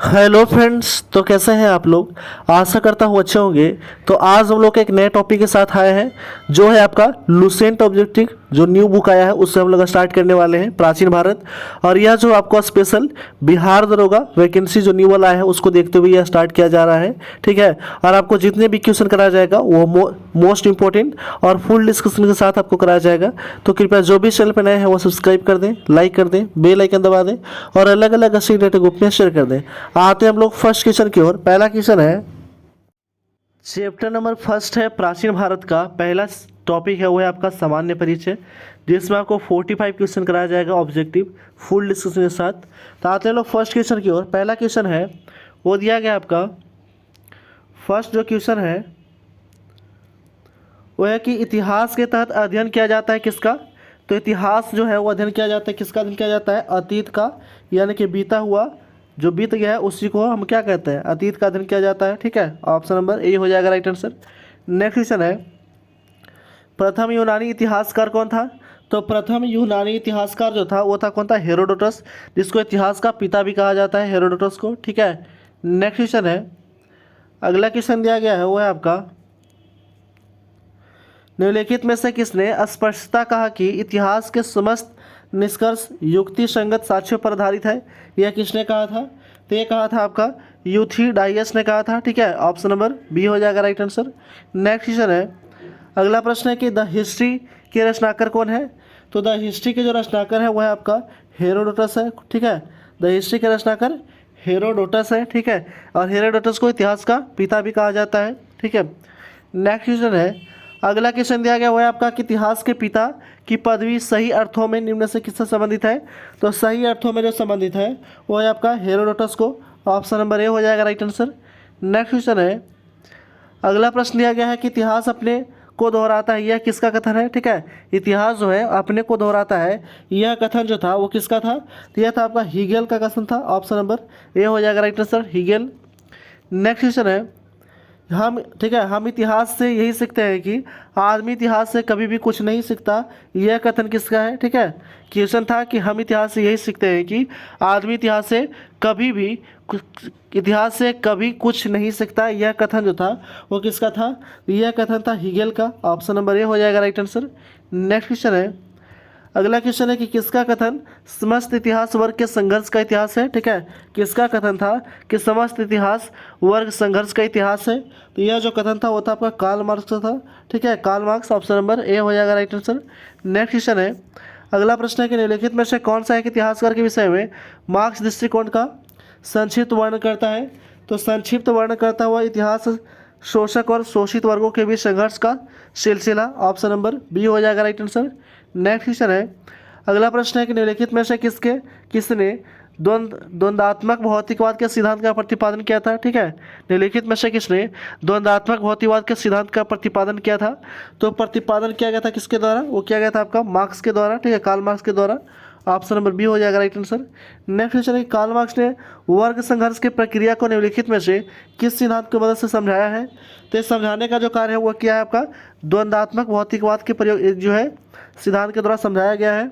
Hello friends, तो कैसे हैं आप लोग। आशा करता हूँ अच्छे होंगे। तो आज हम लोग एक नए टॉपिक के साथ आए हैं, जो है आपका लुसेंट ऑब्जेक्टिव, जो न्यू बुक आया है उससे हम लोग स्टार्ट करने वाले हैं, प्राचीन भारत। और यह जो आपको स्पेशल बिहार दरोगा वैकेंसी जो न्यू वाला है उसको देखते हुए यह स्टार्ट किया जा रहा है, ठीक है। और आपको जितने भी क्वेश्चन कराया जाएगा वो मोस्ट इंपॉर्टेंट और फुल डिस्कशन के साथ आपको कराया जाएगा। तो कृपया जो भी चैनल पर नए हैं वो सब्सक्राइब कर दें, लाइक कर दें, बेल आइकन दबा दें और अलग अलग सीक्रेट ग्रुप में शेयर कर दें। आते हैं हम लोग फर्स्ट क्वेश्चन की ओर। पहला क्वेश्चन है, चैप्टर नंबर फर्स्ट है प्राचीन भारत का। पहला टॉपिक है वो है आपका सामान्य परिचय, जिसमें आपको 45 क्वेश्चन कराया जाएगा ऑब्जेक्टिव फुल डिस्कशन के साथ। तो आते हैं लोग फर्स्ट क्वेश्चन की ओर। पहला क्वेश्चन है वो दिया गया आपका, फर्स्ट जो क्वेश्चन है वो है कि इतिहास के तहत अध्ययन किया जाता है किसका। तो इतिहास जो है वो अध्ययन किया जाता है किसका, अध्ययन किया जाता है अतीत का, यानी कि बीता हुआ जो बीत गया है उसी को हम क्या कहते हैं, अतीत का अध्ययन किया जाता है, ठीक है। ऑप्शन नंबर ए हो जाएगा राइट आंसर। नेक्स्ट क्वेश्चन है, प्रथम यूनानी इतिहासकार कौन था। तो प्रथम यूनानी इतिहासकार जो था वो था कौन था, हेरोडोटस, जिसको इतिहास का पिता भी कहा जाता है, हेरोडोटस को, ठीक है। नेक्स्ट क्वेश्चन है, अगला क्वेश्चन दिया गया है वो है आपका, निम्नलिखित में से किसने स्पष्टता कहा कि इतिहास के समस्त निष्कर्ष युक्ति संगत साक्ष्यों पर आधारित है। यह किसने कहा था। तो ये कहा था आपका यूथीडाइयस ने कहा था, ठीक है। ऑप्शन नंबर बी हो जाएगा राइट आंसर। नेक्स्ट क्वेश्चन है, अगला प्रश्न है कि द हिस्ट्री के रचनाकार कौन है। तो द हिस्ट्री के जो रचनाकार है वह है आपका हेरोडोटस है, ठीक है। द हिस्ट्री के रचनाकार हेरोडोटस है, ठीक है। और हेरोडोटस को इतिहास का पिता भी कहा जाता है, ठीक है। नेक्स्ट क्वेश्चन है, अगला क्वेश्चन दिया गया वो है आपका कि इतिहास के पिता की पदवी सही अर्थों में निम्न से किससे संबंधित है। तो सही अर्थों में जो संबंधित है वो है आपका हेरोडोटस को। ऑप्शन नंबर ए हो जाएगा राइट आंसर। नेक्स्ट क्वेश्चन है, अगला प्रश्न दिया गया है कि इतिहास अपने को दोहराता है, यह किसका कथन है, ठीक है। इतिहास जो है अपने को दोहराता है, यह कथन जो था वो किसका था। तो यह था आपका हीगेल का कथन था। ऑप्शन नंबर ए हो जाएगा right answer, Hegel. Next question है, हम, ठीक है, हम इतिहास से यही सीखते हैं कि आदमी इतिहास से कभी भी कुछ नहीं सीखता, यह कथन किसका है, ठीक है। क्वेश्चन था कि हम इतिहास से यही सीखते हैं कि आदमी इतिहास से कभी कुछ नहीं सीखता, यह कथन जो था वो किसका था। यह कथन था हीगेल का। ऑप्शन नंबर ए हो जाएगा राइट आंसर। नेक्स्ट क्वेश्चन है, अगला क्वेश्चन है कि किसका कथन समस्त इतिहास वर्ग के संघर्ष का इतिहास है, ठीक है। किसका कथन था कि समस्त इतिहास वर्ग संघर्ष का इतिहास है। तो यह जो कथन था वो था आपका कार्ल मार्क्स का था, ठीक है, Karl Marx. Option number A हो जाएगा राइट आंसर। नेक्स्ट क्वेश्चन है, अगला प्रश्न है कि निम्नलिखित में से कौन सा एक इतिहासकार के विषय में मार्क्स दृष्टिकोण का संक्षिप्त वर्णन करता है। तो संक्षिप्त वर्णन करता हुआ इतिहास शोषक और शोषित वर्गों के बीच संघर्ष का सिलसिला। ऑप्शन नंबर बी हो जाएगा राइट आंसर। नेक्स्ट क्वेश्चन है, अगला प्रश्न है कि निम्नलिखित में से किसने द्वंद्वात्मक भौतिकवाद के सिद्धांत का प्रतिपादन किया था, ठीक है। निम्नलिखित में से किसने द्वंद्वात्मक भौतिकवाद के सिद्धांत का प्रतिपादन किया था। तो प्रतिपादन किया गया था किसके द्वारा, वो किया गया था आपका मार्क्स के द्वारा, ठीक है, कार्ल मार्क्स के द्वारा। ऑप्शन नंबर बी हो जाएगा राइट आंसर। नेक्स्ट क्वेश्चन है, कार्ल मार्क्स ने वर्ग संघर्ष की प्रक्रिया को निम्नलिखित में से किस सिद्धांत की मदद से समझाया है। तो इस समझाने का जो कार्य है वो क्या है आपका द्वंद्वात्मक भौतिकवाद के प्रयोग जो है सिद्धांत के द्वारा समझाया गया है।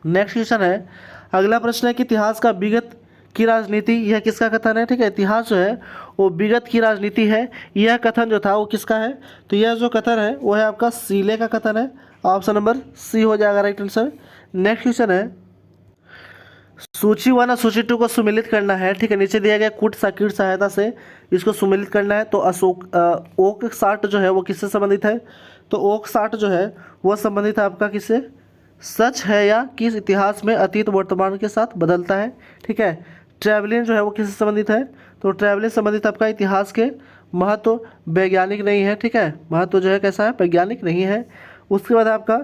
नेक्स्ट क्वेश्चन है, अगला प्रश्न है कि इतिहास का विगत की राजनीति, यह किसका कथन है, ठीक है। इतिहास जो है वो विगत की राजनीति है, यह कथन जो था वो किसका है। तो यह जो कथन है वो है आपका सीले का कथन है। ऑप्शन नंबर सी हो जाएगा राइट आंसर। नेक्स्ट क्वेश्चन है, सूची 1 और सूची 2 को सुमेलित करना है, ठीक है। नीचे दिया गया कूट साकीट सहायता से इसको सुमेलित करना है। तो ओक साठ जो है वो किससे संबंधित है। तो ओक साठ जो है वो संबंधित है आपका किससे, सच है या किस इतिहास में अतीत वर्तमान के साथ बदलता है, ठीक है। ट्रैवलिन जो है वो किससे संबंधित है। तो ट्रैवलिन संबंधित आपका इतिहास के महत्व वैज्ञानिक नहीं है, ठीक है। महत्व जो है कैसा है, वैज्ञानिक नहीं है। उसके बाद आपका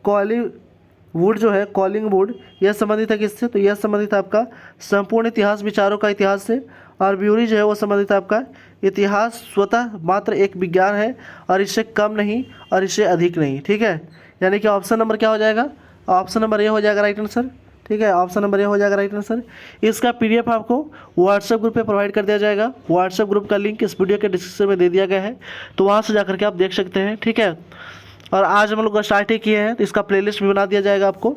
कॉलिंगवुड जो है, कॉलिंगवुड, यह संबंधित है किससे। तो यह संबंधित है आपका संपूर्ण इतिहास विचारों का इतिहास से। और ब्यूरी जो है वो संबंधित है आपका इतिहास स्वतः मात्र एक विज्ञान है और इससे कम नहीं और इससे अधिक नहीं, ठीक है। यानी कि ऑप्शन नंबर क्या हो जाएगा, ऑप्शन नंबर ए हो जाएगा राइट आंसर, ठीक है, ऑप्शन नंबर ए हो जाएगा राइट आंसर। इसका पीडीएफ आपको व्हाट्सएप ग्रुप पे प्रोवाइड कर दिया जाएगा। व्हाट्सएप ग्रुप का लिंक इस वीडियो के डिस्क्रिप्शन में दे दिया गया है, तो वहाँ से जाकर के आप देख सकते हैं, ठीक है। और आज हम लोग स्टार्ट ही किए हैं, तो इसका प्लेलिस्ट भी बना दिया जाएगा आपको।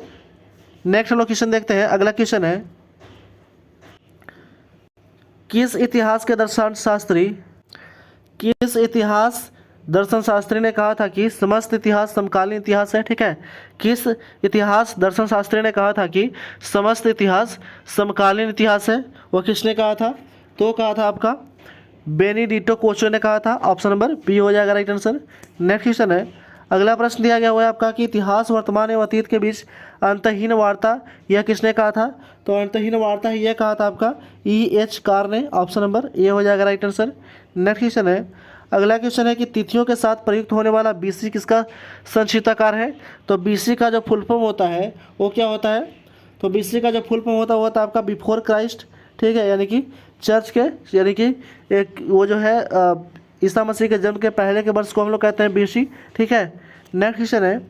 नेक्स्ट हम लोग क्वेश्चन देखते हैं। अगला क्वेश्चन है, किस इतिहास दर्शन शास्त्री ने कहा था कि समस्त इतिहास समकालीन इतिहास है, ठीक है। किस इतिहास दर्शन शास्त्री ने कहा था कि समस्त इतिहास समकालीन इतिहास है? वो किसने कहा था? तो कहा था आपका बेनिडिक्टो कोचो ने कहा था। ऑप्शन नंबर बी हो जाएगा राइट आंसर। नेक्स्ट क्वेश्चन है, अगला प्रश्न दिया गया हुआ है आपका कि इतिहास वर्तमान एवं अतीत के बीच अंतहीन वार्ता यह किसने कहा था? तो अंतहीन वार्ता यह कहा था आपका E.H. कार ने। ऑप्शन नंबर ए हो जाएगा राइट आंसर। नेक्स्ट क्वेश्चन है, अगला क्वेश्चन है कि तिथियों के साथ प्रयुक्त होने वाला BC किसका संक्षिप्ताकार है? तो BC का जो फुल फॉर्म होता है वो क्या होता है? तो BC का जो फुल फॉर्म होता है वो होता है आपका बिफोर क्राइस्ट, ठीक है, यानी कि चर्च के, यानी कि एक वो जो है ईसा मसीह के जन्म के पहले के वर्ष को हम लोग कहते हैं BC, ठीक है। नेक्स्ट क्वेश्चन है,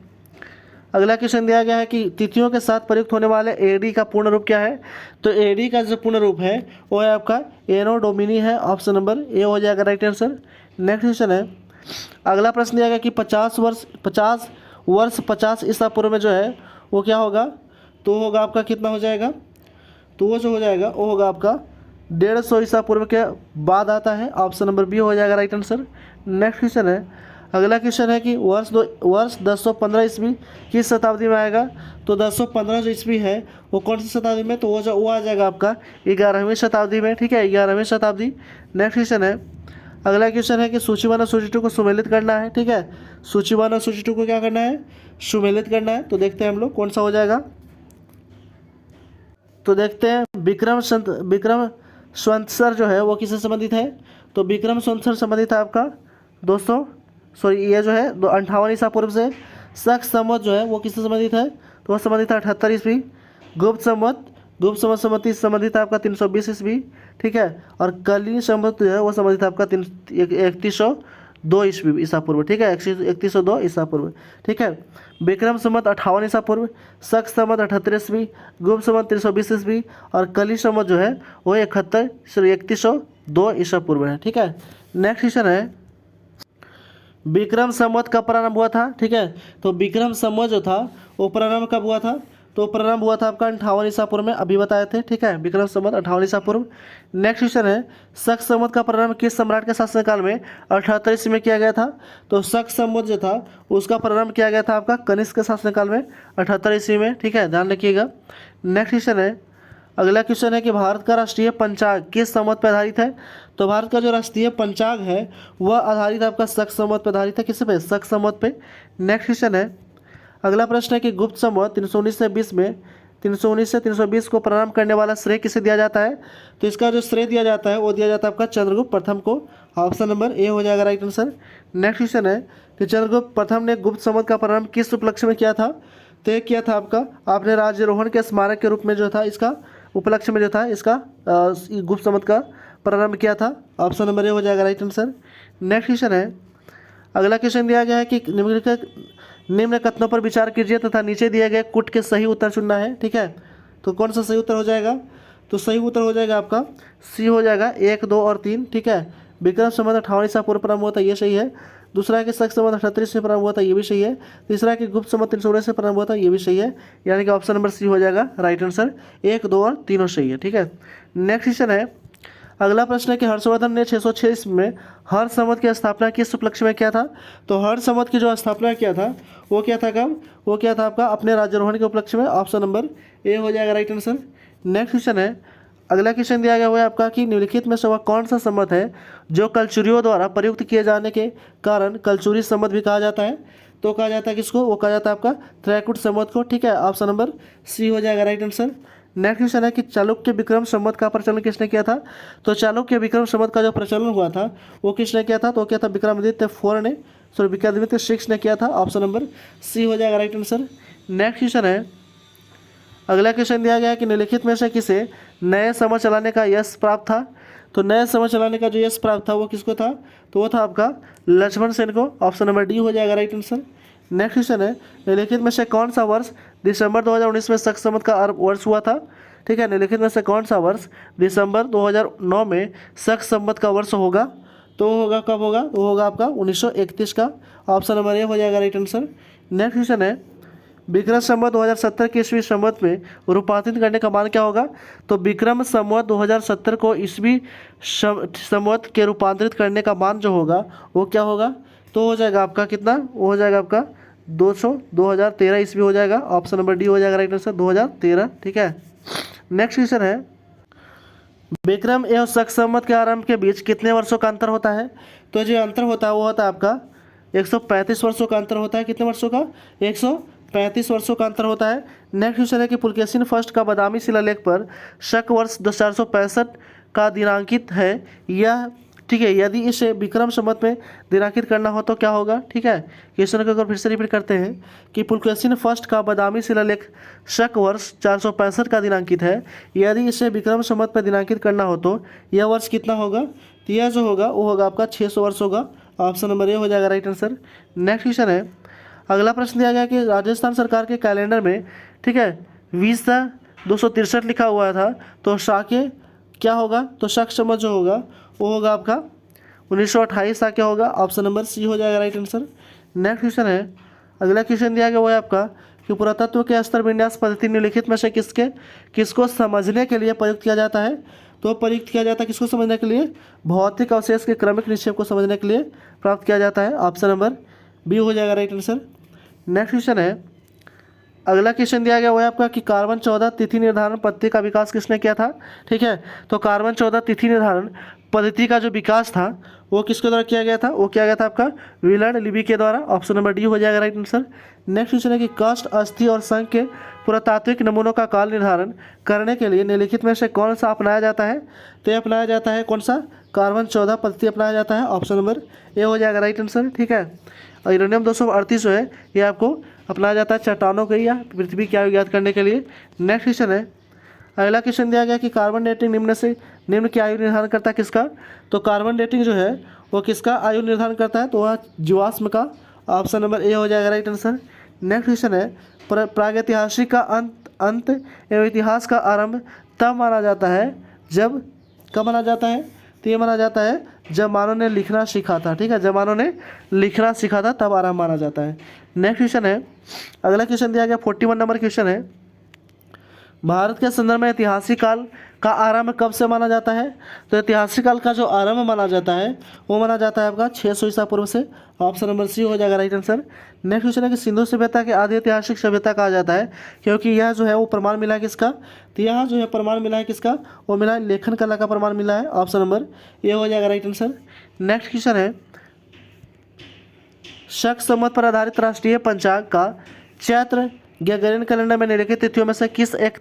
अगला क्वेश्चन दिया गया है कि तिथियों के साथ प्रयुक्त होने वाले AD का पूर्ण रूप क्या है? तो AD का जो पूर्ण रूप है वो है आपका एनो डोमिनी है। ऑप्शन नंबर ए हो जाएगा राइट आंसर। नेक्स्ट क्वेश्चन है, अगला प्रश्न दिया गया कि 50 ईसा पूर्व में जो है वो क्या होगा? तो होगा आपका कितना हो जाएगा? तो वो जो हो जाएगा वो होगा आपका 150 ईसा पूर्व के बाद आता है। ऑप्शन नंबर बी हो जाएगा राइट आंसर। नेक्स्ट क्वेश्चन है, अगला क्वेश्चन है कि वर्ष 1015 ईस्वी किस शताब्दी में आएगा? तो 1015 जो ईस्वी है वो कौन सी शताब्दी में? तो वो आ जाएगा आपका 11वीं शताब्दी में, ठीक है, 11वीं शताब्दी। नेक्स्ट क्वेश्चन है, अगला क्वेश्चन है कि सूची 1 और सूची 2 को सुमेलित करना है, ठीक है। सूची 1 और सूची 2 को क्या करना है? सुमेलित करना है। तो देखते हैं हम लोग कौन सा हो जाएगा। तो देखते हैं विक्रम संवत्सर जो है वो किससे संबंधित है? तो विक्रम संवत्सर संबंधित है आपका ये जो है 58 ईसा पूर्व से। शक संवत जो है वो किससे संबंधित है? तो वह संबंधित है 78 ईस्वी। गुप्त संवत संबंधित है आपका 320 ईस्वी, ठीक है। और कलिंग संवत जो है वो संबंधित है आपका 3102 ईस्वी ईसा पूर्व, ठीक है, 3102 ईसा पूर्व, ठीक है। विक्रम संवत 58 ईसा पूर्व, शक संवत 78 ईस्वी, गुप्त संवत 320 ईस्वी और कलिंग संवत जो है वो 3102 ईसा पूर्व है, ठीक है। नेक्स्ट क्वेश्चन है, विक्रम संवत कब प्रारंभ हुआ था? ठीक है, तो विक्रम संवत जो था वो प्रारंभ कब हुआ था? तो प्रारंभ हुआ था आपका 58 ईसा पूर्व में, अभी बताए थे, ठीक है, विक्रम संवत 58 ईसा पूर्व। नेक्स्ट क्वेश्चन है, शक संवत का प्रारंभ किस सम्राट के शासनकाल में 78 ईस्वी में किया गया था? तो शक संवत जो था उसका प्रारंभ किया गया था आपका कनिष्क के शासनकाल में 78 ईस्वी में, ठीक है, ध्यान रखिएगा। नेक्स्ट क्वेश्चन है, अगला क्वेश्चन है कि भारत का राष्ट्रीय पंचांग किस संवत पर आधारित है? तो भारत का जो राष्ट्रीय पंचांग है वह आधारित आपका शक संवत पर आधारित है। किस पे? शक संवत पे। नेक्स्ट क्वेश्चन है, अगला प्रश्न है कि गुप्त संवत 319 से 320 को प्रारंभ करने वाला श्रेय किसे दिया जाता है? तो इसका जो श्रेय दिया जाता है वो दिया जाता है आपका चंद्रगुप्त प्रथम को। ऑप्शन नंबर ए हो जाएगा राइट आंसर। नेक्स्ट क्वेश्चन है कि चंद्रगुप्त प्रथम ने गुप्त संवत का प्रारंभ किस उपलक्ष्य में किया था? तो ये किया था आपका आपने राज्यारोहण के स्मारक के रूप में जो था इसका उपलक्ष्य में जो था इसका गुप्त संवत का प्रारंभ किया था। ऑप्शन नंबर ए हो जाएगा राइट आंसर। नेक्स्ट क्वेश्चन है, अगला क्वेश्चन दिया गया है कि निम्न कथनों पर विचार कीजिए तथा नीचे दिए गए कुट के सही उत्तर चुनना है, ठीक है। तो कौन सा सही उत्तर हो जाएगा? तो सही उत्तर हो जाएगा आपका सी हो जाएगा 1, 2 और 3, ठीक है। विक्रम संवत 58 ईसा पूर्व प्रारंभ हुआ था, ये सही है। दूसरा है कि शक संवत 38 से प्रारंभ हुआ था, ये भी सही है। तीसरा है कि गुप्त संवत 319 से प्रारंभ हुआ था, ये भी सही है। यानी कि ऑप्शन नंबर सी हो जाएगा राइट आंसर। 1, 2 और तीनों सही है, ठीक है। नेक्स्ट क्वेश्चन है, अगला प्रश्न है कि हर्षवर्धन ने 606 में हर संवत की स्थापना किस उपलक्ष्य में किया था? तो हर संवत की जो स्थापना किया था वो क्या था कब? वो क्या था आपका अपने राज्यारोहण के उपलक्ष्य में। ऑप्शन नंबर ए हो जाएगा राइट आंसर। नेक्स्ट क्वेश्चन है, अगला क्वेश्चन दिया गया हुआ है आपका कि निम्नलिखित में से वह कौन सा संवत है जो कलचुरियों द्वारा प्रयुक्त किए जाने के कारण कलचुरी संवत भी कहा जाता है? तो कहा जाता है किसको? वो कहा जाता है आपका त्रैकुट संवत को, ठीक है। ऑप्शन नंबर सी हो जाएगा राइट आंसर। नेक्स्ट क्वेश्चन है कि चालुक्य विक्रम संवत का प्रचलन किसने किया था? तो चालुक्य विक्रम संवत का जो प्रचलन हुआ था वो किसने किया था? तो क्या था विक्रमादित्य 6 ने किया था। ऑप्शन नंबर सी हो जाएगा राइट आंसर। नेक्स्ट क्वेश्चन है, अगला क्वेश्चन दिया गया है कि निम्नलिखित में से किसे नए समझ चलाने का यश प्राप्त था? तो नए समझ चलाने का जो यश प्राप्त था वो किसको था? तो वो था आपका लक्ष्मण सेन को। ऑप्शन नंबर डी हो जाएगा राइट आंसर। नेक्स्ट क्वेश्चन है, निम्नलिखित में से कौन सा वर्ष दिसंबर 2019 में शक संवत का वर्ष हुआ था? ठीक है, निम्नलिखित में से कौन सा वर्ष दिसंबर 2009 में शक संवत का वर्ष होगा? तो होगा, कब होगा? वो होगा आपका 1931 का। ऑप्शन नंबर ए हो जाएगा राइट आंसर। नेक्स्ट क्वेश्चन है, विक्रम संवत 2070 के ईस्वी संवत में रूपांतरित करने का मान क्या होगा? तो विक्रम संवत 2070 को ईस्वी संवत के रूपांतरित करने का मान जो होगा वो क्या होगा? तो हो जाएगा आपका कितना? वो हो जाएगा आपका 2013 ईस्वी हो जाएगा। ऑप्शन नंबर डी हो जाएगा राइट आंसर, 2013। ठीक है, नेक्स्ट क्वेश्चन है, विक्रम एवं शक संवत के आरंभ के बीच कितने वर्षों का अंतर होता है? तो जो अंतर होता है वो होता है आपका 135 वर्षों का अंतर होता है। कितने वर्षों का? 135 वर्षों का अंतर होता है। नेक्स्ट क्वेश्चन है कि पुलकेशिन फर्स्ट का बादामी शिलालेख पर शक वर्ष 465 का दिनांकित है यह, ठीक है, यदि इसे विक्रम संवत में दिनांकित करना हो तो क्या होगा? ठीक है, क्वेश्चन को अगर फिर से रिपीट करते हैं कि पुलकेशिन फर्स्ट का बादामी शिलालेख शक वर्ष 465 का दिनांकित है, यदि इसे विक्रम संवत में दिनांकित करना हो तो यह वर्ष कितना होगा? तो यह जो होगा वो होगा आपका 600 वर्ष होगा। ऑप्शन नंबर ए हो जाएगा राइट आंसर। नेक्स्ट क्वेश्चन है, अगला प्रश्न दिया गया कि राजस्थान सरकार के कैलेंडर में, ठीक है, 20/263 लिखा हुआ था, तो शाके क्या होगा? तो शक संवत जो होगा वो होगा आपका 1928 क्या होगा? ऑप्शन नंबर सी हो जाएगा राइट आंसर। नेक्स्ट क्वेश्चन है, अगला क्वेश्चन दिया गया वो है आपका कि पुरातत्व के स्तर विन्यास पद्धति निम्नलिखित में से किसको समझने के लिए प्रयुक्त किया जाता है? तो प्रयुक्त किया जाता है किसको समझने के लिए? भौतिक अवशेष के क्रमिक निक्षेप को समझने के लिए प्राप्त किया जाता है। ऑप्शन नंबर बी हो जाएगा राइट आंसर। नेक्स्ट क्वेश्चन है, अगला क्वेश्चन दिया गया वो है आपका कि कार्बन 14 तिथि निर्धारण पद्धति का विकास किसने किया था? ठीक है, तो कार्बन 14 तिथि निर्धारण पद्धति का जो विकास था वो किसके द्वारा किया गया था? वो किया गया था आपका विलर्ड लिबी के द्वारा। ऑप्शन नंबर डी हो जाएगा राइट आंसर। नेक्स्ट क्वेश्चन है कि काष्ठ, अस्थि और शंख के पुरातात्विक नमूनों का काल निर्धारण करने के लिए निम्नलिखित में से कौन सा अपनाया जाता है? तो ये अपनाया जाता है कौन सा? कार्बन 14 पद्धति अपनाया जाता है। ऑप्शन नंबर ए हो जाएगा राइट आंसर। ठीक है, और यूरेनियम 238 जो है ये आपको अपनाया जाता है चट्टानों के या पृथ्वी की आयु ज्ञात करने के लिए। नेक्स्ट क्वेश्चन है, अगला क्वेश्चन दिया गया कि कार्बन डेटिंग निम्न की आयु निर्धारण करता है किसका? तो कार्बन डेटिंग जो है वो किसका आयु निर्धारण करता है? तो वह जीवाश्म का। ऑप्शन नंबर ए हो जाएगा राइट आंसर। नेक्स्ट क्वेश्चन है, प्रागैतिहासिक का अंत एवं इतिहास का आरंभ तब माना जाता है जब, कब माना जाता है? तो ये माना जाता है जब मानव ने लिखना सीखा था। ठीक है, जब मानव ने लिखना सीखा था तब आरंभ माना जाता है। नेक्स्ट क्वेश्चन है, अगला क्वेश्चन दिया गया 41 नंबर क्वेश्चन है, भारत के संदर्भ में ऐतिहासिक काल का आरंभ कब से माना जाता है? तो ऐतिहासिक काल का जो आरंभ माना जाता है वो माना जाता है आपका 600 ईसा पूर्व से। ऑप्शन नंबर सी हो जाएगा राइट आंसर। नेक्स्ट क्वेश्चन है कि सिंधु सभ्यता के आदि ऐतिहासिक सभ्यता कहा जाता है क्योंकि यह जो है वो प्रमाण मिला है किसका? तो यहाँ जो है प्रमाण मिला है किसका? वो मिला है लेखन कला का प्रमाण मिला है। ऑप्शन नंबर ए हो जाएगा राइट आंसर। नेक्स्ट क्वेश्चन है, शक संवत पर आधारित राष्ट्रीय पंचांग का चैत्र ग्रेगोरियन कैलेंडर में निम्नलिखित तिथियों में से किस एक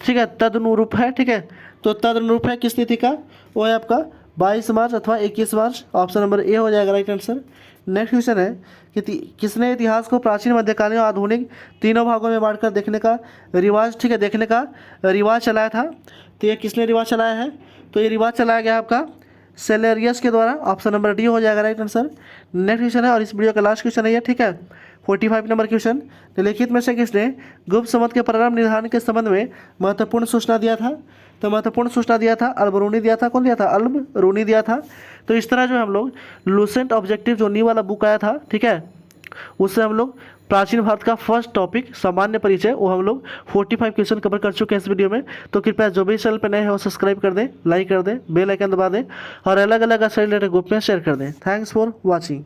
ठीक है तदनुरूप है? ठीक है, तो तदनुरूप है किस तिथि का? वो है आपका 22 मार्च अथवा 21 मार्च। ऑप्शन नंबर ए हो जाएगा राइट आंसर। नेक्स्ट क्वेश्चन है कि किसने इतिहास को प्राचीन, मध्यकालीन और आधुनिक तीनों भागों में बांटकर देखने का रिवाज, ठीक है, देखने का रिवाज चलाया था? तो ये किसने रिवाज चलाया है? तो ये रिवाज चलाया गया आपका सेलेरियस के द्वारा। ऑप्शन नंबर डी हो जाएगा राइट आंसर। नेक्स्ट क्वेश्चन है और इस वीडियो का लास्ट क्वेश्चन है ये, ठीक है, 45 नंबर क्वेश्चन, निम्नलिखित में से किसने गुप्त संवत के प्रारंभ निर्धारण के संबंध में महत्वपूर्ण सूचना दिया था? तो महत्वपूर्ण सूचना दिया था अल्बरूनी दिया था। कौन दिया था? अल्बरूनी दिया था। तो इस तरह जो हम लोग लूसेंट ऑब्जेक्टिव जो न्यू वाला बुक आया था, ठीक है, उससे हम लोग प्राचीन भारत का फर्स्ट टॉपिक सामान्य परिचय वो हम लोग 45 क्वेश्चन कवर कर चुके हैं इस वीडियो में। तो कृपया जो भी चैनल पर नए हैं वो सब्सक्राइब कर दें, लाइक कर दें, बेल आइकन दबा दें और अलग अलग रिलेटेड ग्रुप में शेयर कर दें। Thanks for watching.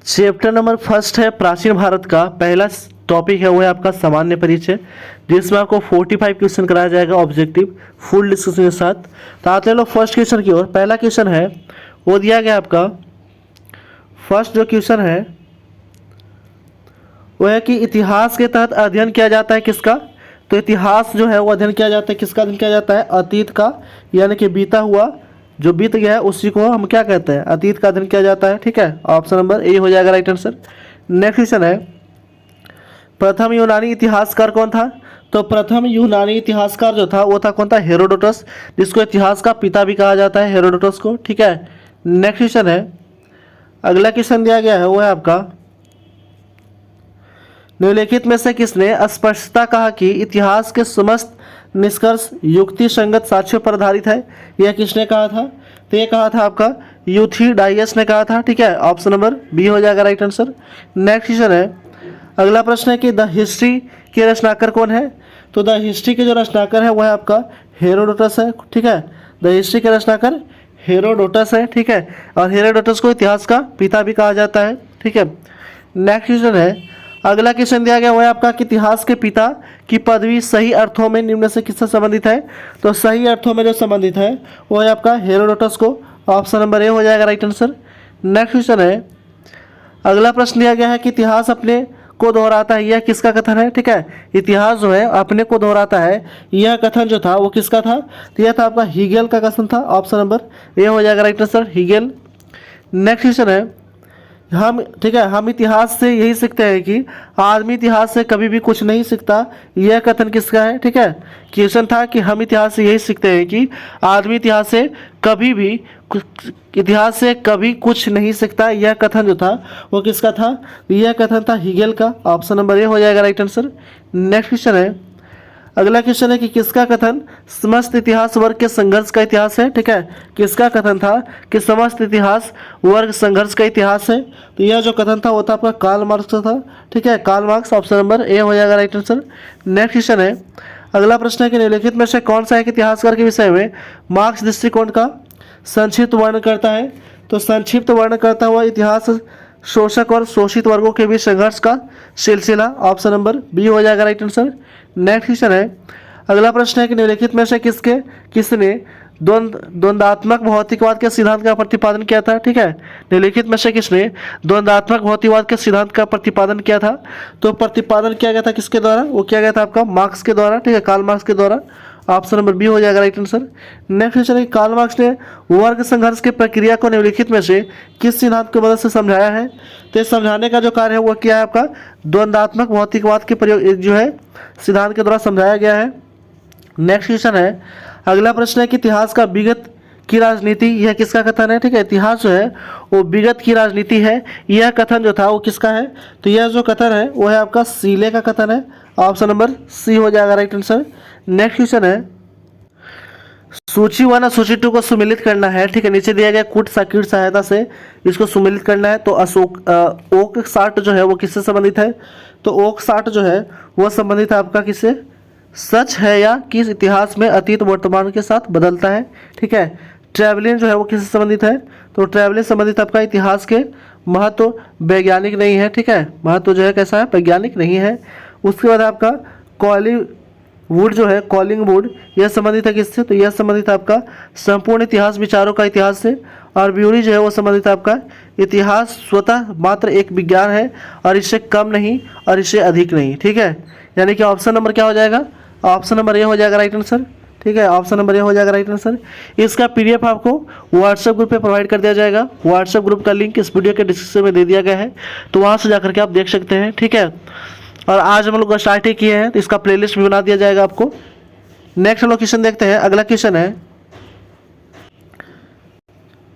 Chapter number first है प्राचीन भारत का पहला टॉपिक है वो है आपका सामान्य परिचय, जिसमें आपको 45 क्वेश्चन कराया जाएगा ऑब्जेक्टिव फुल डिस्कशन के साथ। तो आते हैं लोग फर्स्ट क्वेश्चन की ओर। पहला क्वेश्चन है वो दिया गया आपका, फर्स्ट जो क्वेश्चन है वो है कि इतिहास के तहत अध्ययन किया जाता है किसका? तो इतिहास जो है वो अध्ययन किया जाता है किसका? अध्ययन किया जाता है अतीत का, यानी कि बीता हुआ जो बीत गया है उसी को हम क्या कहते हैं? अतीत का अध्ययन किया जाता है। ठीक है, ऑप्शन नंबर ए हो जाएगा राइट आंसर। नेक्स्ट क्वेश्चन है, प्रथम यूनानी इतिहासकार कौन था? तो प्रथम यूनानी इतिहासकार जो था वो था कौन था? हेरोडोटस, जिसको इतिहास का पिता भी कहा जाता है, हेरोडोटस को। ठीक है, नेक्स्ट क्वेश्चन है, अगला क्वेश्चन दिया गया है वो है आपका निम्नलिखित में से किसने स्पष्टता कहा कि इतिहास के समस्त निष्कर्ष युक्ति संगत साक्ष्यों पर आधारित है? यह किसने कहा था? तो ये कहा था आपका यूथीडाइयस ने कहा था। ठीक है, ऑप्शन नंबर बी हो जाएगा राइट आंसर। नेक्स्ट क्वेश्चन है, अगला प्रश्न है कि द हिस्ट्री के रचनाकार कौन है? तो द हिस्ट्री के जो रचनाकार है वह है आपका हेरोडोटस है। ठीक है, द हिस्ट्री के रचनाकार हेरोडोटस है। ठीक है, और हेरोडोटस को इतिहास का पिता भी कहा जाता है। ठीक है, नेक्स्ट क्वेश्चन है, अगला क्वेश्चन दिया गया वो है आपका कि इतिहास के पिता की पदवी सही अर्थों में निम्न से किससे संबंधित है? तो सही अर्थों में जो संबंधित है वो है आपका हेरोडोटस को। ऑप्शन नंबर ए हो जाएगा राइट आंसर। नेक्स्ट क्वेश्चन है, अगला प्रश्न दिया गया है कि इतिहास अपने को दोहराता है, यह किसका कथन है? ठीक है, इतिहास जो है अपने को दोहराता है, यह कथन जो था वो किसका था? तो यह था आपका हीगेल का कथन था। ऑप्शन नंबर ए हो जाएगा right answer, Hegel. Next question है, हम इतिहास से यही सीखते हैं कि आदमी इतिहास से कभी भी कुछ नहीं सीखता, यह कथन किसका है? ठीक है, क्वेश्चन था कि हम इतिहास से यही सीखते हैं कि आदमी इतिहास से कभी कुछ नहीं सीखता, यह कथन जो था वो किसका था? यह कथन था हीगेल का। ऑप्शन नंबर ए हो जाएगा राइट आंसर। नेक्स्ट क्वेश्चन है, अगला क्वेश्चन है कि किसका कथन समस्त इतिहास वर्ग के संघर्ष का इतिहास है? ठीक है, किसका कथन था कि समस्त इतिहास वर्ग संघर्ष का इतिहास है? तो यह जो कथन था वो था आपका कार्ल मार्क्स का था। ठीक है, Karl Marx. Option number A हो जाएगा राइट आंसर। नेक्स्ट क्वेश्चन है, अगला प्रश्न है कि निम्नलिखित में से कौन सा एक इतिहासकार के विषय में मार्क्स दृष्टिकोण का संक्षिप्त वर्णन करता है? तो संक्षिप्त वर्णन करता हुआ इतिहास शोषक और शोषित वर्गों के बीच संघर्ष का सिलसिला। ऑप्शन नंबर बी हो जाएगा राइट आंसर। नेक्स्ट क्वेश्चन है, अगला प्रश्न है कि निम्नलिखित में से किसने द्वंद्वात्मक भौतिकवाद के सिद्धांत का प्रतिपादन किया था? ठीक है, निम्नलिखित में से किसने द्वंद्वात्मक भौतिकवाद के सिद्धांत का प्रतिपादन किया था? तो प्रतिपादन किया गया था किसके द्वारा? वो किया गया था आपका मार्क्स के द्वारा। ठीक है, कार्ल मार्क्स के द्वारा। ऑप्शन नंबर बी हो जाएगा राइट आंसर। नेक्स्ट क्वेश्चन है, कार्ल मार्क्स ने वर्ग संघर्ष की प्रक्रिया को निम्नलिखित में से किस सिद्धांत की मदद से समझाया है? तो समझाने का जो कार्य है वो क्या है आपका द्वंद्वात्मक भौतिकवाद के प्रयोग जो है सिद्धांत के द्वारा समझाया गया है। नेक्स्ट क्वेश्चन है, अगला प्रश्न है कि इतिहास का विगत की राजनीति, यह किसका कथन है? ठीक है, इतिहास जो है वो विगत की राजनीति है, यह कथन जो था वो किसका है? तो यह जो कथन है वो है आपका सीले का कथन है। ऑप्शन नंबर सी हो जाएगा राइट आंसर। नेक्स्ट क्वेश्चन है, सूची 1 और सूची 2 को सुमेलित करना है। ठीक है, नीचे दिया गया कूट साकीट सहायता से इसको सुमेलित करना है। तो ओक साठ जो है वो किससे संबंधित है? तो ओक साठ जो है वो संबंधित है आपका किससे? सच है या किस इतिहास में अतीत वर्तमान के साथ बदलता है। ठीक है, ट्रैवलिन जो है वो किससे संबंधित है? तो ट्रैवलिन संबंधित आपका इतिहास के महत्व वैज्ञानिक नहीं है। ठीक है, महत्व जो है कैसा है? वैज्ञानिक नहीं है। उसके बाद आपका कॉलिंगवुड जो है, कॉलिंगवुड, यह संबंधित है किससे? तो यह संबंधित आपका संपूर्ण इतिहास विचारों का इतिहास से। और ब्यूरी जो है वो संबंधित आपका इतिहास स्वतः मात्र एक विज्ञान है और इससे कम नहीं और इससे अधिक नहीं। ठीक है, यानी कि ऑप्शन नंबर क्या हो जाएगा? ऑप्शन नंबर ए हो जाएगा राइट आंसर। ठीक है, ऑप्शन नंबर ए हो जाएगा राइट आंसर। इसका पीडीएफ आपको व्हाट्सएप ग्रुप पे प्रोवाइड कर दिया जाएगा। व्हाट्सएप ग्रुप का लिंक इस वीडियो के डिस्क्रिप्शन में दे दिया गया है, तो वहाँ से जाकर के आप देख सकते हैं। ठीक है, और आज हम लोग स्टार्ट ही किए हैं तो इसका प्लेलिस्ट भी बना दिया जाएगा आपको। नेक्स्ट हम लोग क्वेश्चन देखते हैं। अगला क्वेश्चन है,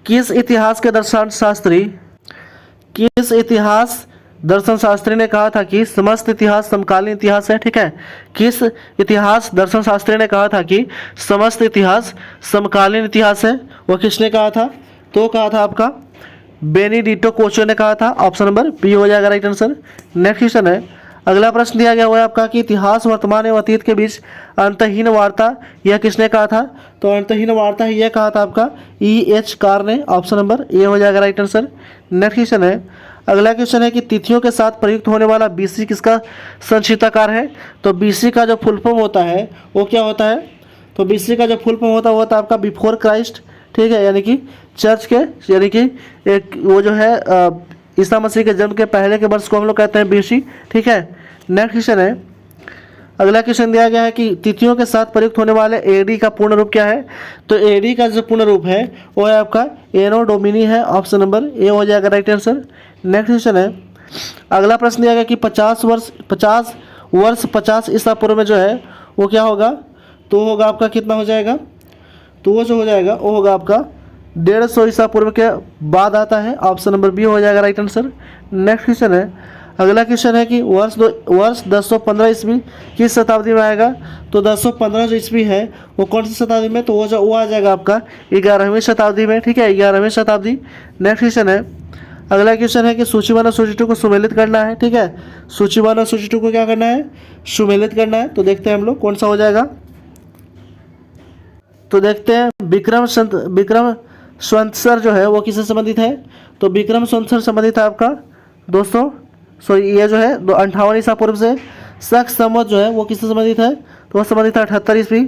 किस इतिहास दर्शन शास्त्री ने कहा था कि समस्त इतिहास समकालीन इतिहास है? ठीक है, किस इतिहास दर्शन शास्त्री ने कहा था कि समस्त इतिहास समकालीन इतिहास है? वो किसने कहा था? तो कहा था आपका बेनिडिटो कोचो ने कहा था। ऑप्शन नंबर बी हो जाएगा राइट आंसर। नेक्स्ट क्वेश्चन है, अगला प्रश्न दिया गया हुआ है आपका कि इतिहास वर्तमान एवं अतीत के बीच अंतहीन वार्ता, यह किसने कहा था? तो अंतहीन वार्ता है यह कहा था आपका E.H. कार ने। ऑप्शन नंबर ए हो जाएगा राइट आंसर। नेक्स्ट क्वेश्चन है, अगला क्वेश्चन है कि तिथियों के साथ प्रयुक्त होने वाला BC किसका संक्षिप्ताकार है? तो BC का जो फुल फॉर्म होता है वो क्या होता है? तो BC का जो फुल फॉर्म होता है वो होता है आपका बिफोर क्राइस्ट। ठीक है, यानी कि चर्च के, यानी कि एक वो जो है ईसा मसीह के जन्म के पहले के वर्ष को हम लोग कहते हैं BC। ठीक है, नेक्स्ट क्वेश्चन है, अगला क्वेश्चन दिया गया है कि तिथियों के साथ प्रयुक्त होने वाले AD का पूर्ण रूप क्या है? तो AD का जो पूर्ण रूप है वो है आपका एनो डोमिनी है। ऑप्शन नंबर ए हो जाएगा राइट आंसर। नेक्स्ट क्वेश्चन है, अगला प्रश्न दिया गया कि 50 ईसा पूर्व में जो है वो क्या होगा? तो होगा आपका कितना हो जाएगा? तो वो जो हो जाएगा वो होगा आपका 150 ईसा पूर्व के बाद आता है। ऑप्शन नंबर बी हो जाएगा राइट आंसर। नेक्स्ट क्वेश्चन है, अगला क्वेश्चन है कि वर्ष 1015 ईस्वी किस शताब्दी में आएगा? तो 1015 जो ईस्वी है वो कौन सी शताब्दी में? तो वो आ जाएगा आपका 11वीं शताब्दी में, ठीक है, 11वीं शताब्दी। नेक्स्ट क्वेश्चन है, अगला क्वेश्चन है कि सूची 1 और सूची 2 को सुमेलित करना है, ठीक है, सूची 1 और सूची 2 को क्या करना है? सुमेलित करना है। तो देखते हैं हम लोग कौन सा हो जाएगा। तो देखते हैं विक्रम संवत्सर जो है वो किससे संबंधित है? तो विक्रम संवत्सर संबंधित है आपका दोस्तों, सॉरी ये जो है 58 ईसा पूर्व से। शक संवत जो है वो किससे संबंधित है? तो वो संबंधित है 78 ईस्वी।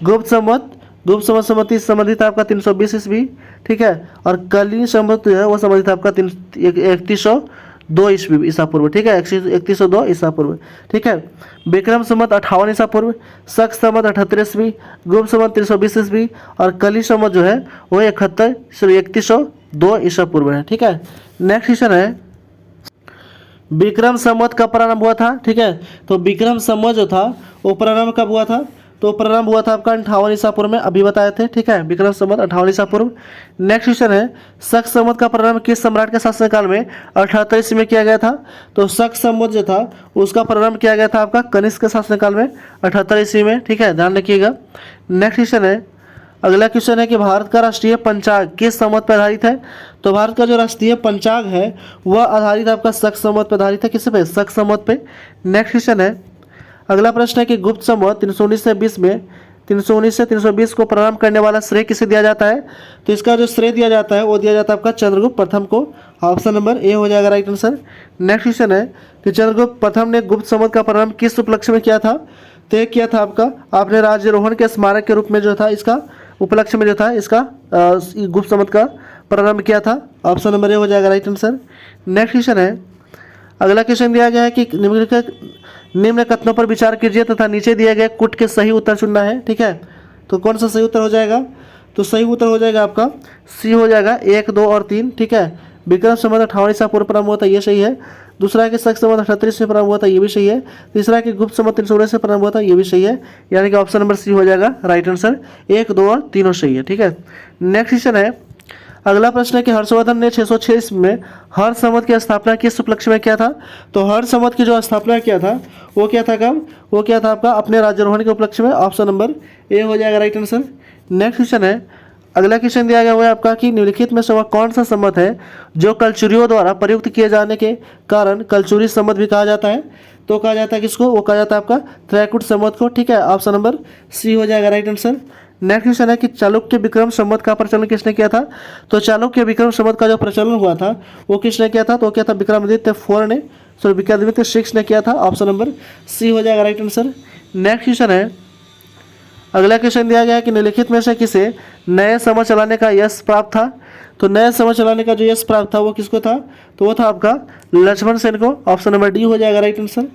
गुप्त संवत संबंधित है आपका 320 ईस्वी, ठीक है, और कली संवत जो है वो संबंधित है आपका 3102 ईस्वी ईसा पूर्व, ठीक है, 3102 ईसा पूर्व, ठीक है। विक्रम संवत 58 ईसा पूर्व, शक संवत 78 ईस्वी, गुप्त संवत 320 ईस्वी और कली संवत जो है वो 3102 ईसा पूर्व है, ठीक है। नेक्स्ट क्वेश्चन है, विक्रम संवत कब प्रारंभ हुआ था? ठीक है, तो विक्रम संवत जो था वो प्रारंभ कब हुआ था? तो प्रारंभ हुआ था आपका 58 ईसा पूर्व में, अभी बताए थे, ठीक है, विक्रम संवत 58 ईसा पूर्व। नेक्स्ट क्वेश्चन है, शक संवत का प्रारंभ किस सम्राट के शासनकाल में 78 ईस्वी में किया गया था? तो शक संवत जो था उसका प्रारंभ किया गया था आपका कनिष्क के शासनकाल में 78 ईस्वी में, ठीक है, ध्यान रखिएगा। नेक्स्ट क्वेश्चन है, अगला क्वेश्चन है कि भारत का राष्ट्रीय पंचांग किस संवत पर आधारित है? तो भारत का जो राष्ट्रीय पंचांग है वह आधारित आपका शक संवत पर आधारित है, किस पे? शक संवत पे। नेक्स्ट क्वेश्चन है, अगला प्रश्न है कि गुप्त संवत 319 से 20 में 319 से 320 को प्रारंभ करने वाला श्रेय किसे दिया जाता है? तो इसका जो श्रेय दिया जाता है वो दिया जाता है आपका चंद्रगुप्त प्रथम को। ऑप्शन नंबर ए हो जाएगा राइट आंसर। नेक्स्ट क्वेश्चन है कि चंद्रगुप्त प्रथम ने गुप्त संवत का प्रारंभ किस उपलक्ष्य में किया था? तो ये किया था आपका आपने राज्यारोहण के स्मारक के रूप में जो था इसका उपलक्ष्य में जो था इसका गुप्त संवत का प्रारंभ किया था। ऑप्शन नंबर ए हो जाएगा राइट आंसर। नेक्स्ट क्वेश्चन है, अगला क्वेश्चन दिया गया है कि निम्न कथनों पर विचार कीजिए तथा नीचे दिए गए कुट के सही उत्तर चुनना है, ठीक है। तो कौन सा सही उत्तर हो जाएगा? तो सही उत्तर हो जाएगा आपका सी हो जाएगा 1, 2 और 3, ठीक है। विक्रम संवत 58 ईसा पूर्व प्रारंभ हुआ था, ये सही है। दूसरा है कि शक संवत 38 से प्रारंभ हुआ था, ये भी सही है। तीसरा है कि गुप्त संवत 319 से प्रारंभ हुआ था, ये भी सही है। यानी कि ऑप्शन नंबर सी हो जाएगा राइट आंसर। 1, 2 और तीनों सही है, ठीक है। नेक्स्ट क्वेश्चन है, अगला प्रश्न है कि हर्षवर्धन ने 606 ईस्वी में हर्ष संवत की स्थापना किस उपलक्ष्य में किया था? तो हर्ष संवत की जो स्थापना किया था वो क्या था कब? वो क्या था आपका अपने राज्यारोहण के उपलक्ष्य में। ऑप्शन नंबर ए हो जाएगा राइट आंसर। नेक्स्ट क्वेश्चन है, अगला क्वेश्चन दिया गया हुआ है आपका कि निम्नलिखित में से वह कौन सा संवत है जो कलचुरियों द्वारा प्रयुक्त किए जाने के कारण कलचुरी संवत भी कहा जाता है? तो कहा जाता है किसको? वो कहा जाता है आपका त्रैकुट संवत को, ठीक है। ऑप्शन नंबर सी हो जाएगा राइट आंसर। नेक्स्ट क्वेश्चन है कि चालुक्य विक्रम संवत का प्रचलन किसने किया था? तो चालुक्य विक्रम संवत का जो प्रचलन हुआ था वो किसने किया था? तो क्या था विक्रमादित्य 4 ने, सॉरी विक्रमादित्य 6 ने किया था। ऑप्शन नंबर सी हो जाएगा राइट आंसर। नेक्स्ट क्वेश्चन है, अगला क्वेश्चन दिया गया है कि निम्नलिखित में से किसे नए समझ चलाने का यश प्राप्त था? तो नए समझ चलाने का जो यश प्राप्त था वो किसको था? तो वो था आपका लक्ष्मण सेन को। ऑप्शन नंबर डी हो जाएगा राइट आंसर।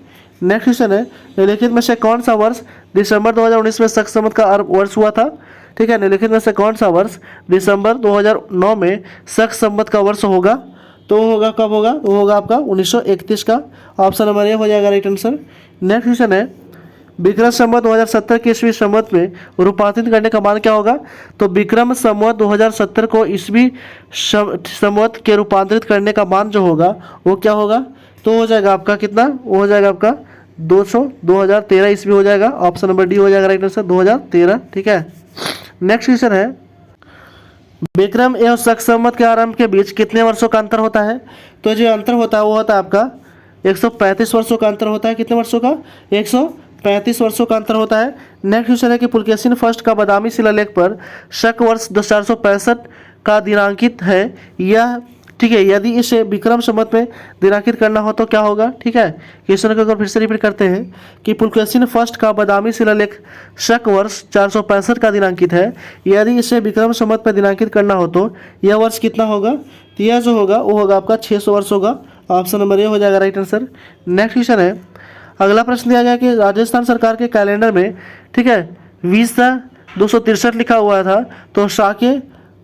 नेक्स्ट क्वेश्चन है, निम्नलिखित में से कौन सा वर्ष दिसंबर 2019 में शक संवत का वर्ष हुआ था? ठीक है, निम्नलिखित में से कौन सा वर्ष दिसंबर 2009 में शक संवत का वर्ष होगा? तो होगा कब होगा? वो होगा आपका 1931 का। ऑप्शन नंबर ए हो जाएगा राइट आंसर। नेक्स्ट क्वेश्चन है, विक्रम संवत 2070 के ईस्वी संवत में रूपांतरित करने का मान क्या होगा? तो विक्रम संवत 2070 को ईस्वी संवत के रूपांतरित करने का मान जो होगा वो क्या होगा? तो हो जाएगा आपका कितना? वो हो जाएगा आपका 2013 ईस्वी हो जाएगा। ऑप्शन नंबर डी हो जाएगा राइट आंसर 2013, ठीक है। नेक्स्ट क्वेश्चन है, विक्रम एवं शक संवत के आरंभ के बीच कितने वर्षों का अंतर होता है? तो जो अंतर होता है वो होता है आपका 135 वर्षों का अंतर होता है। कितने वर्षों का? 135 वर्षों का अंतर होता है। नेक्स्ट क्वेश्चन है कि पुलकेशिन फर्स्ट का बादामी शिलालेख पर शक वर्ष 465 का दिनांकित है यह, ठीक है। यदि इसे विक्रम संवत में दिनांकित करना हो तो क्या होगा? ठीक है, क्वेश्चन को अगर फिर से रिपीट करते हैं कि पुलकेशिन फर्स्ट का बादामी शिलालेख शक वर्ष 465 का दिनांकित है, यदि इसे विक्रम संवत में दिनांकित करना हो तो यह वर्ष कितना होगा? तो यह जो होगा वो होगा आपका 600 वर्ष होगा। ऑप्शन नंबर ए हो जाएगा राइट आंसर। नेक्स्ट क्वेश्चन है, अगला प्रश्न दिया गया कि राजस्थान सरकार के कैलेंडर में, ठीक है, 20/263 लिखा हुआ था, तो शाके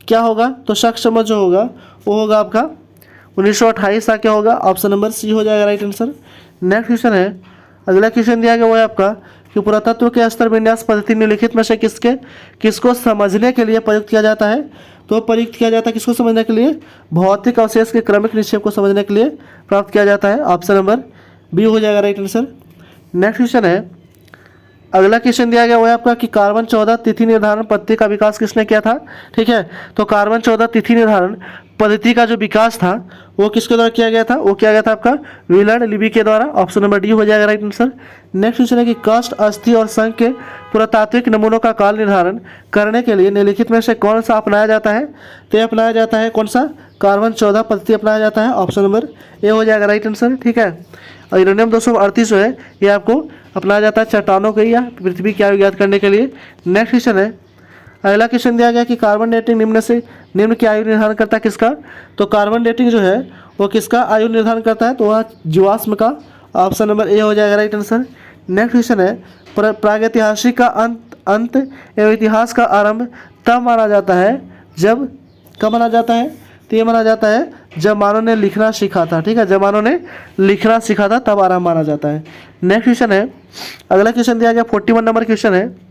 क्या होगा? तो शक संवत जो होगा वो होगा आपका 1928 सा क्या होगा? ऑप्शन नंबर सी हो जाएगा राइट आंसर। नेक्स्ट क्वेश्चन है, अगला क्वेश्चन दिया गया वो है आपका कि पुरातत्व के स्तर विन्यास पद्धति निम्नलिखित में से किसको समझने के लिए प्रयुक्त किया जाता है। तो प्रयुक्त किया जाता है किसको समझने के लिए, भौतिक अवशेष के क्रमिक निक्षेप को समझने के लिए प्राप्त किया जाता है। ऑप्शन नंबर बी हो जाएगा राइट आंसर। नेक्स्ट क्वेश्चन है, अगला क्वेश्चन दिया गया वो है आपका कि कार्बन 14 तिथि निर्धारण पद्धति का विकास किसने किया था। ठीक है, तो कार्बन 14 तिथि निर्धारण पद्धति का जो विकास था वो किसके द्वारा किया गया था, वो किया गया था आपका विलार्ड लिबी के द्वारा। ऑप्शन नंबर डी हो जाएगा राइट आंसर। नेक्स्ट क्वेश्चन है कि काष्ठ, अस्थि और शंख के पुरातात्विक नमूनों का काल निर्धारण करने के लिए निम्नलिखित में से कौन सा अपनाया जाता है। तो ये अपनाया जाता है कौन सा, कार्बन 14 पद्धति अपनाया जाता है। ऑप्शन नंबर ए हो जाएगा राइट आंसर। ठीक है, और यूरेनियम 238 जो है ये आपको अपनाया जाता है चट्टानों के या पृथ्वी की आयु ज्ञात करने के लिए। नेक्स्ट क्वेश्चन है, अगला क्वेश्चन दिया गया कि कार्बन डेटिंग निम्न की आयु निर्धारण करता है किसका। तो कार्बन डेटिंग जो है वो किसका आयु निर्धारण करता है, तो वह जीवाश्म का। ऑप्शन नंबर ए हो जाएगा राइट आंसर। नेक्स्ट क्वेश्चन है, प्रागैतिहासिक का अंत एवं इतिहास का आरंभ तब माना जाता है जब, कब माना जाता है, तो ये माना जाता है जब मानव ने लिखना सीखा था। ठीक है, जब मानव ने लिखना सीखा था तब आरंभ माना जाता है। नेक्स्ट क्वेश्चन है, अगला क्वेश्चन दिया गया 41 नंबर क्वेश्चन है,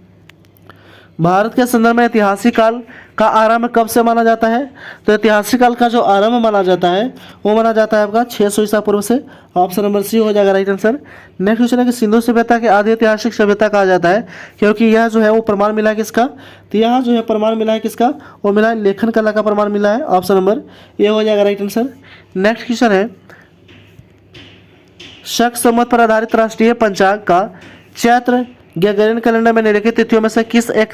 भारत के संदर्भ में ऐतिहासिक काल का आरंभ कब से माना जाता है। तो ऐतिहासिक काल का जो आरंभ माना जाता है वो माना जाता है आपका 600 ईसा पूर्व से। ऑप्शन नंबर सी हो जाएगा राइट आंसर। नेक्स्ट क्वेश्चन है कि सिंधु सभ्यता के आदि ऐतिहासिक सभ्यता कहा जाता है क्योंकि यह जो है वो प्रमाण मिला है किसका, तो यहाँ जो है प्रमाण मिला है किसका, वो मिला है लेखन कला का प्रमाण मिला है। ऑप्शन नंबर ए हो जाएगा राइट आंसर। नेक्स्ट क्वेश्चन है, शक संवत पर आधारित राष्ट्रीय पंचांग का चैत्र ग्रेगोरियन कैलेंडर में निम्नलिखित तिथियों में से किस एक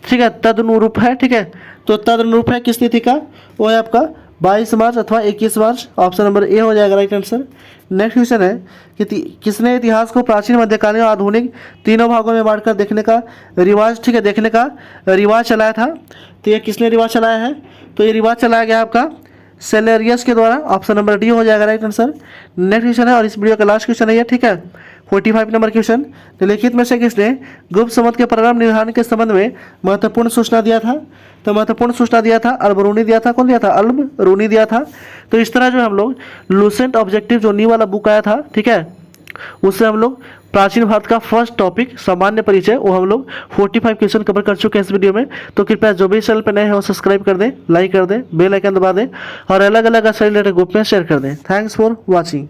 ठीक है तदनुरूप है। ठीक है, तो तदनुरूप है किस तिथि का, वो है आपका 22 मार्च अथवा 21 मार्च। ऑप्शन नंबर ए हो जाएगा राइट आंसर। नेक्स्ट क्वेश्चन है कि किसने इतिहास को प्राचीन, मध्यकालीन और आधुनिक तीनों भागों में बांटकर देखने का रिवाज, ठीक है, देखने का रिवाज चलाया था। तो ये किसने रिवाज चलाया है, तो ये रिवाज चलाया गया आपका सेलेरियस के द्वारा। ऑप्शन नंबर डी हो जाएगा राइट आंसर। नेक्स्ट क्वेश्चन है और इस वीडियो का लास्ट क्वेश्चन है ये। ठीक है, 45 नंबर क्वेश्चन, निम्नलिखित में से किसने गुप्त संवत के प्रारंभ निर्धारण के संबंध में महत्वपूर्ण सूचना दिया था। तो महत्वपूर्ण सूचना दिया था अल्बरूनी दिया था। कौन दिया था, अल्बरूनी दिया था। तो इस तरह जो हम लोग लूसेंट ऑब्जेक्टिव जो नी वाला बुक आया था, ठीक है, उससे हम लोग प्राचीन भारत का फर्स्ट टॉपिक सामान्य परिचय वो हम लोग 45 क्वेश्चन कवर कर चुके हैं इस वीडियो में। तो कृपया जो भी चैनल पर नए हैं वो सब्सक्राइब कर दें, लाइक कर दें, बेल आइकन दबा दें और अलग अलग रिलेटेड ग्रुप में शेयर कर दें। Thanks for watching.